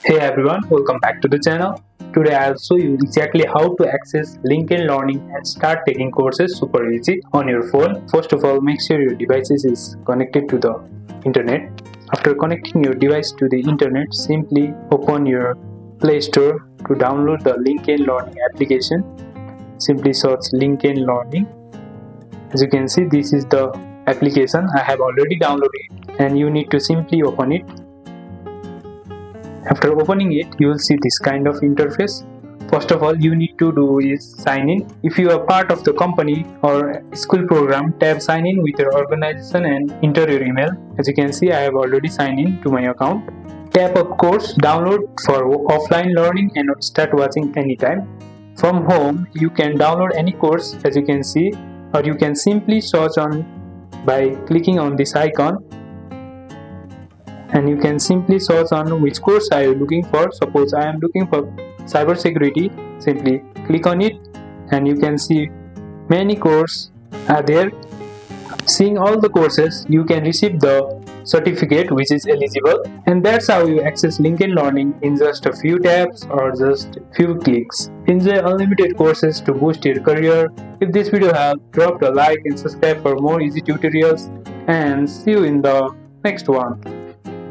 Hey everyone, welcome back to the channel. Today I'll show you exactly how to access LinkedIn Learning and start taking courses super easy on your phone. First of all, make sure your device is connected to the internet. After connecting your device to the internet, simply open your Play Store to download the LinkedIn Learning application. Simply search LinkedIn Learning. As you can see, this is the application. I have already downloaded it and you need to simply open it. After opening it, you will see this kind of interface. First of all, you need to do is sign in. If you are part of the company or school program, tap sign in with your organization and enter your email. As you can see, I have already signed in to my account. Tap up course, download for offline learning and start watching anytime. From home, you can download any course as you can see, or you can simply search on by clicking on this icon. And you can simply search on which course are you looking for. Suppose I am looking for cybersecurity, simply click on it and you can see many courses are there. Seeing all the courses, you can receive the certificate which is eligible, and that's how you access LinkedIn Learning in just a few taps or just few clicks. Enjoy unlimited courses to boost your career. If this video helped, drop a like and subscribe for more easy tutorials, and see you in the next one.